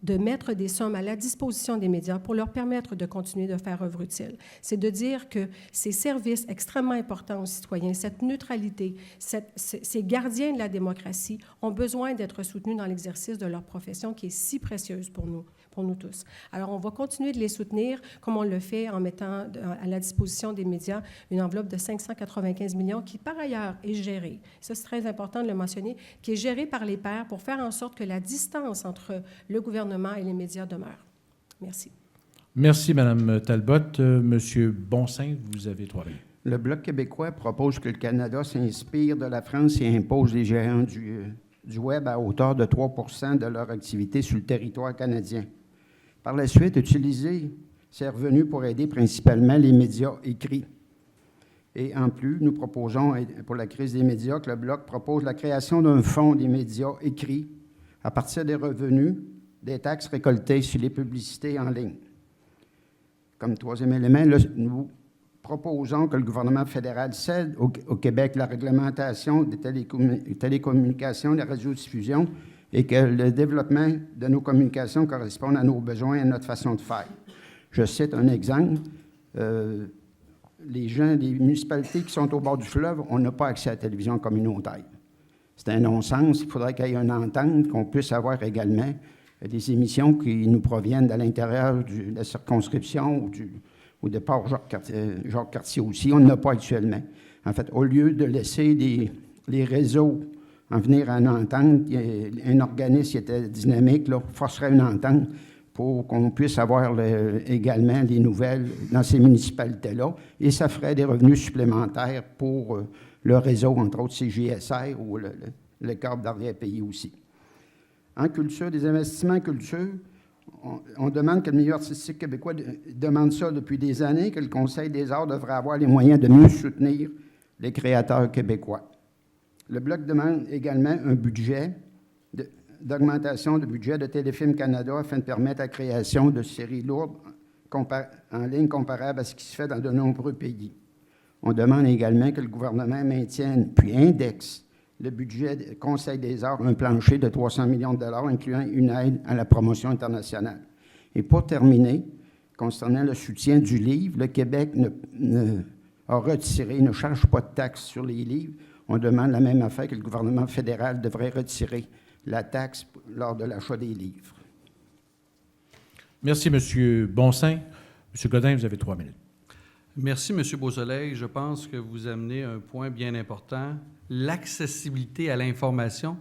de mettre des sommes à la disposition des médias pour leur permettre de continuer de faire œuvre utile. C'est de dire que ces services extrêmement importants aux citoyens, cette neutralité, ces gardiens de la démocratie ont besoin d'être soutenus dans l'exercice de leur profession qui est si précieuse pour nous tous. Alors, on va continuer de les soutenir comme on le fait en mettant à la disposition des médias une enveloppe de 595 millions qui, par ailleurs, est gérée, ça c'est très important de le mentionner, qui est gérée par les pairs pour faire en sorte que la distance entre le gouvernement et les médias demeure. Merci. Merci, Mme Talbot. Monsieur Bonsaint, vous avez 3 minutes. Le Bloc québécois propose que le Canada s'inspire de la France et impose les géants du Web à hauteur de 3 % de leur activité sur le territoire canadien. Par la suite, utiliser ces revenus pour aider principalement les médias écrits. Et en plus, nous proposons, pour la crise des médias, que le Bloc propose la création d'un fonds des médias écrits à partir des revenus des taxes récoltées sur les publicités en ligne. Comme 3e élément, nous proposons que le gouvernement fédéral cède au Québec la réglementation des télécommunications, des radiodiffusions et que le développement de nos communications corresponde à nos besoins et à notre façon de faire. Je cite un exemple. Les gens des municipalités qui sont au bord du fleuve, on n'a pas accès à la télévision communautaire. C'est un non-sens. Il faudrait qu'il y ait une entente, qu'on puisse avoir également des émissions qui nous proviennent de l'intérieur de la circonscription au départ Jacques Cartier aussi, on n'en a pas actuellement. En fait, au lieu de laisser les réseaux en venir à une entente, un organisme qui était dynamique là, forcerait une entente pour qu'on puisse avoir également les nouvelles dans ces municipalités-là, et ça ferait des revenus supplémentaires pour le réseau, entre autres CJSR ou le cadre d'arrière-pays aussi. En culture, des investissements en culture, on demande que le milieu artistique québécois demande ça depuis des années, que le Conseil des arts devrait avoir les moyens de mieux soutenir les créateurs québécois. Le Bloc demande également un budget d'augmentation du budget de Téléfilm Canada afin de permettre la création de séries lourdes en ligne comparables à ce qui se fait dans de nombreux pays. On demande également que le gouvernement maintienne puis indexe le budget du Conseil des arts, un plancher de 300 millions de dollars, incluant une aide à la promotion internationale. Et pour terminer, concernant le soutien du livre, le Québec a retiré, ne charge pas de taxes sur les livres. On demande la même affaire que le gouvernement fédéral devrait retirer la taxe lors de l'achat des livres. Merci, M. Bonsaint. M. Godin, vous avez 3 minutes. Merci, M. Beausoleil. Je pense que vous amenez un point bien important, l'accessibilité à l'information.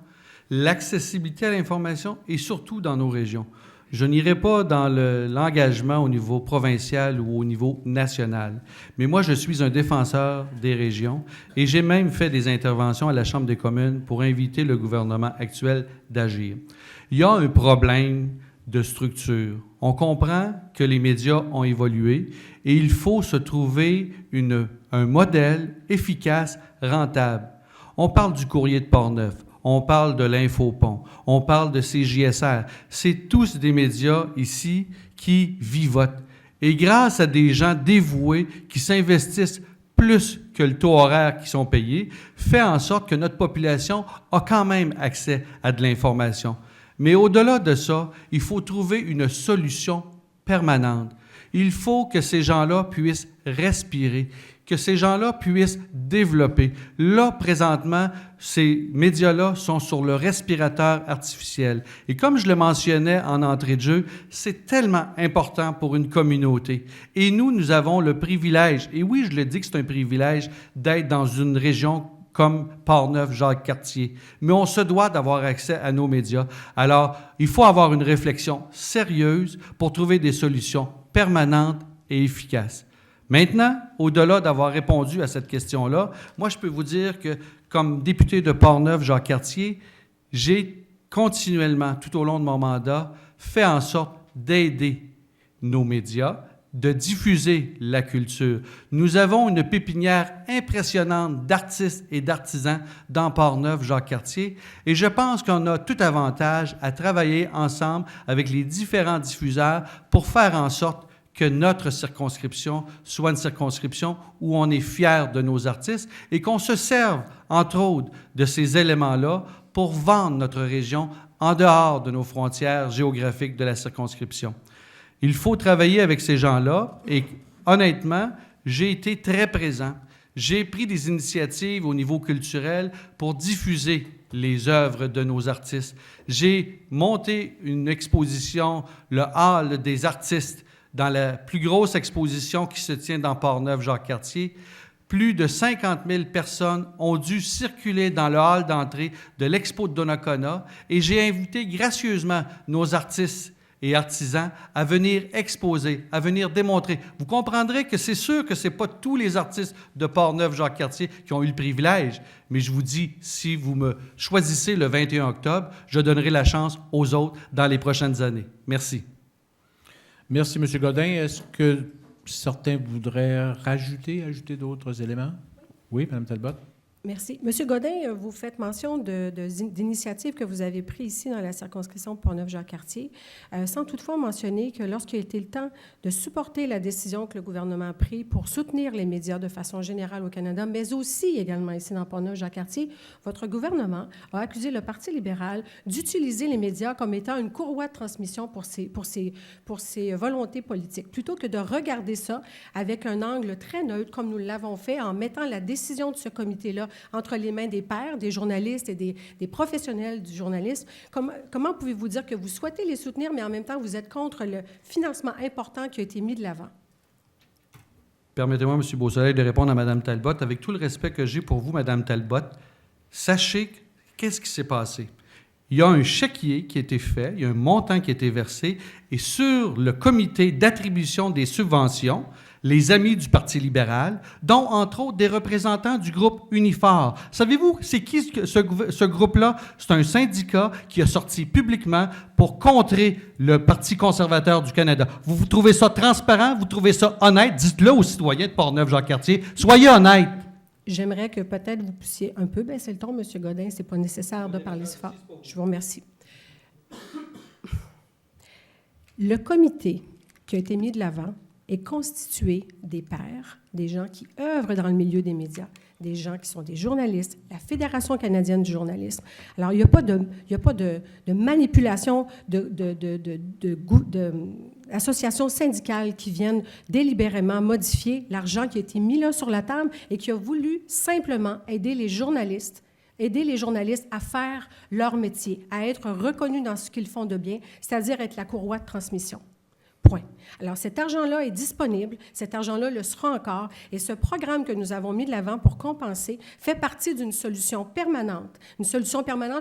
L'accessibilité à l'information et surtout dans nos régions. Je n'irai pas dans l'engagement au niveau provincial ou au niveau national, mais moi, je suis un défenseur des régions et j'ai même fait des interventions à la Chambre des communes pour inviter le gouvernement actuel d'agir. Il y a un problème de structure. On comprend que les médias ont évolué et il faut se trouver un modèle efficace, rentable. On parle du Courrier de Portneuf. On parle de l'Infopont, on parle de CJSR. C'est tous des médias ici qui vivotent. Et grâce à des gens dévoués qui s'investissent plus que le taux horaire qui sont payés, fait en sorte que notre population a quand même accès à de l'information. Mais au-delà de ça, il faut trouver une solution permanente. Il faut que ces gens-là puissent respirer, que ces gens-là puissent développer. Là, présentement, ces médias-là sont sur le respirateur artificiel. Et comme je le mentionnais en entrée de jeu, c'est tellement important pour une communauté. Et nous avons le privilège, et oui, je le dis que c'est un privilège, d'être dans une région comme Portneuf, Jacques-Cartier. Mais on se doit d'avoir accès à nos médias. Alors, il faut avoir une réflexion sérieuse pour trouver des solutions permanentes et efficaces. Maintenant, au-delà d'avoir répondu à cette question-là, moi, je peux vous dire que, comme député de Portneuf, Jacques-Cartier, j'ai continuellement, tout au long de mon mandat, fait en sorte d'aider nos médias, de diffuser la culture. Nous avons une pépinière impressionnante d'artistes et d'artisans dans Portneuf, Jacques-Cartier, et je pense qu'on a tout avantage à travailler ensemble avec les différents diffuseurs pour faire en sorte que notre circonscription soit une circonscription où on est fier de nos artistes et qu'on se serve, entre autres, de ces éléments-là pour vendre notre région en dehors de nos frontières géographiques de la circonscription. Il faut travailler avec ces gens-là et, honnêtement, j'ai été très présent. J'ai pris des initiatives au niveau culturel pour diffuser les œuvres de nos artistes. J'ai monté une exposition, le Hall des artistes, dans la plus grosse exposition qui se tient dans Portneuf, Jacques-Cartier. Plus de 50 000 personnes ont dû circuler dans le hall d'entrée de l'Expo de Donnacona et j'ai invité gracieusement nos artistes et artisans à venir exposer, à venir démontrer. Vous comprendrez que c'est sûr que ce n'est pas tous les artistes de Portneuf, Jacques-Cartier qui ont eu le privilège, mais je vous dis, si vous me choisissez le 21 octobre, je donnerai la chance aux autres dans les prochaines années. Merci. Merci, M. Godin. Est-ce que certains voudraient ajouter d'autres éléments? Oui, Mme Talbot. Merci. Monsieur Godin, vous faites mention d'initiatives que vous avez prises ici dans la circonscription de Portneuf-Jacques-Cartier, sans toutefois mentionner que lorsqu'il a été le temps de supporter la décision que le gouvernement a prise pour soutenir les médias de façon générale au Canada, mais aussi également ici dans Portneuf-Jacques-Cartier, votre gouvernement a accusé le Parti libéral d'utiliser les médias comme étant une courroie de transmission pour ses volontés politiques, plutôt que de regarder ça avec un angle très neutre, comme nous l'avons fait en mettant la décision de ce comité-là entre les mains des pairs, des journalistes et des professionnels du journalisme. Comment pouvez-vous dire que vous souhaitez les soutenir, mais en même temps, vous êtes contre le financement important qui a été mis de l'avant? Permettez-moi, M. Beausoleil, de répondre à Mme Talbot. Avec tout le respect que j'ai pour vous, Mme Talbot, sachez qu'est-ce qui s'est passé. Il y a un chéquier qui a été fait, il y a un montant qui a été versé, et sur le comité d'attribution des subventions, les amis du Parti libéral, dont, entre autres, des représentants du groupe Unifor. Savez-vous, c'est qui ce groupe-là? C'est un syndicat qui a sorti publiquement pour contrer le Parti conservateur du Canada. Vous trouvez ça transparent? Vous trouvez ça honnête? Dites-le aux citoyens de Portneuf-Jacques-Cartier. Soyez honnêtes. J'aimerais que peut-être vous puissiez un peu baisser le ton, M. Godin. Ce n'est pas nécessaire de parler si fort. Je vous remercie. Le comité qui a été mis de l'avant est constitué des pairs, des gens qui œuvrent dans le milieu des médias, des gens qui sont des journalistes, la Fédération canadienne du journalisme. Alors, il n'y a pas de manipulation d'associations syndicales qui viennent délibérément modifier l'argent qui a été mis là sur la table et qui a voulu simplement aider les journalistes à faire leur métier, à être reconnus dans ce qu'ils font de bien, c'est-à-dire être la courroie de transmission. Point. Alors, cet argent-là est disponible, cet argent-là le sera encore, et ce programme que nous avons mis de l'avant pour compenser fait partie d'une solution permanente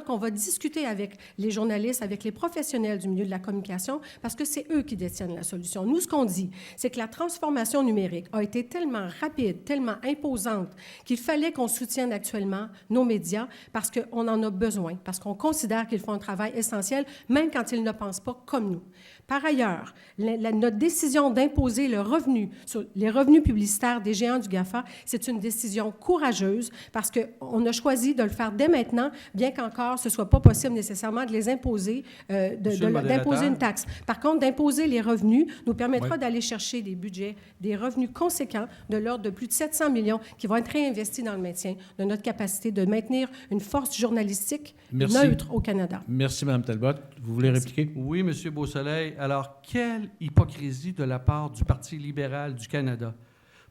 qu'on va discuter avec les journalistes, avec les professionnels du milieu de la communication, parce que c'est eux qui détiennent la solution. Nous, ce qu'on dit, c'est que la transformation numérique a été tellement rapide, tellement imposante, qu'il fallait qu'on soutienne actuellement nos médias parce qu'on en a besoin, parce qu'on considère qu'ils font un travail essentiel, même quand ils ne pensent pas comme nous. Par ailleurs, notre décision d'imposer les revenus publicitaires des géants du GAFA, c'est une décision courageuse parce qu'on a choisi de le faire dès maintenant, bien qu'encore ce ne soit pas possible nécessairement de les imposer, d'imposer une taxe. Par contre, d'imposer les revenus nous permettra d'aller chercher des budgets, des revenus conséquents de l'ordre de plus de 700 millions qui vont être réinvestis dans le maintien de notre capacité de maintenir une force journalistique neutre au Canada. Merci, Mme Talbot. Vous voulez répliquer? Oui, M. Beausoleil. Alors, quelle hypocrisie de la part du Parti libéral du Canada.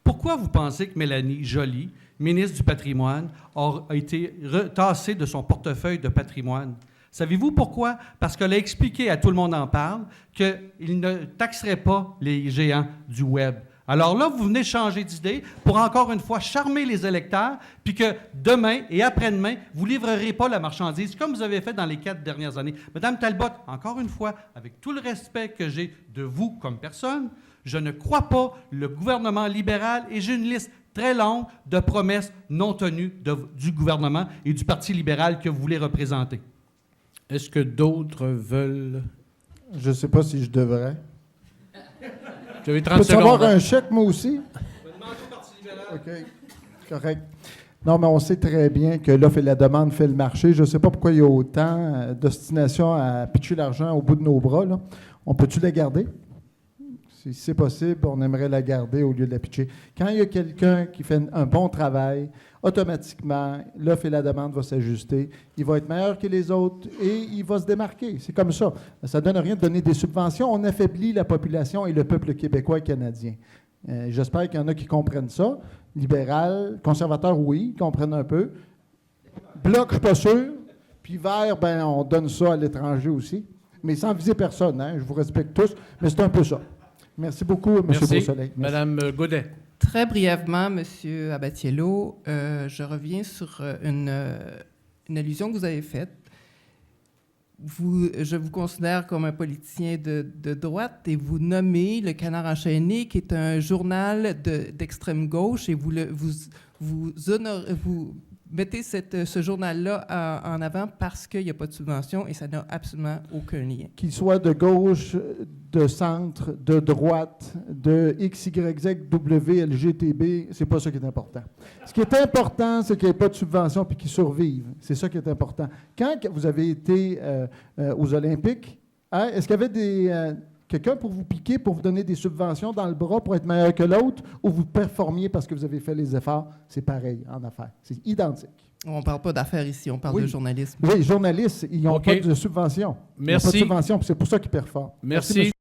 Pourquoi vous pensez que Mélanie Joly, ministre du Patrimoine, a été tassée de son portefeuille de patrimoine? Savez-vous pourquoi? Parce qu'elle a expliqué, à tout le monde en parle, qu'il ne taxerait pas les géants du Web. Alors là, vous venez changer d'idée pour encore une fois charmer les électeurs, puis que demain et après-demain, vous ne livrerez pas la marchandise comme vous avez fait dans les 4 dernières années. Madame Talbot, encore une fois, avec tout le respect que j'ai de vous comme personne, je ne crois pas le gouvernement libéral et j'ai une liste très longue de promesses non tenues du gouvernement et du Parti libéral que vous voulez représenter. Est-ce que d'autres veulent... Je ne sais pas si je devrais. Vous avez 30 Peux-tu secondes. avoir un chèque, moi aussi? OK, correct. Non, mais on sait très bien que l'offre et la demande fait le marché. Je ne sais pas pourquoi il y a autant d'ostination à pitcher l'argent au bout de nos bras, là. On peut-tu la garder? Si c'est possible, on aimerait la garder au lieu de la pitcher. Quand il y a quelqu'un qui fait un bon travail, automatiquement, l'offre et la demande vont s'ajuster. Il va être meilleur que les autres et il va se démarquer. C'est comme ça. Ça ne donne rien de donner des subventions. On affaiblit la population et le peuple québécois et canadien. J'espère qu'il y en a qui comprennent ça. Libéral, conservateur, oui, ils comprennent un peu. Bloc, je ne suis pas sûr. Puis vert, ben, on donne ça à l'étranger aussi. Mais sans viser personne, hein? Je vous respecte tous, mais c'est un peu ça. Merci beaucoup, M. Beausoleil. Madame Godet. Très brièvement, M. Abatiello, je reviens sur une allusion que vous avez faite. Je vous considère comme un politicien de droite et vous nommez Le Canard enchaîné, qui est un journal d'extrême gauche, et vous mettez ce journal-là en avant parce qu'il n'y a pas de subvention et ça n'a absolument aucun lien. Qu'il soit de gauche, de centre, de droite, de X, Y, Z, W, LGTB, c'est pas ça qui est important. Ce qui est important, c'est qu'il n'y ait pas de subvention et qu'ils survivent. C'est ça qui est important. Quand vous avez été aux Olympiques, hein, est-ce qu'il y avait quelqu'un pour vous piquer, pour vous donner des subventions dans le bras pour être meilleur que l'autre, ou vous performiez parce que vous avez fait les efforts? C'est pareil en affaires. C'est identique. On ne parle pas d'affaires ici, on parle de journalisme. Oui, les journalistes, ils n'ont pas de subvention. Merci. Ils n'ont pas de subvention, c'est pour ça qu'ils performent. Merci.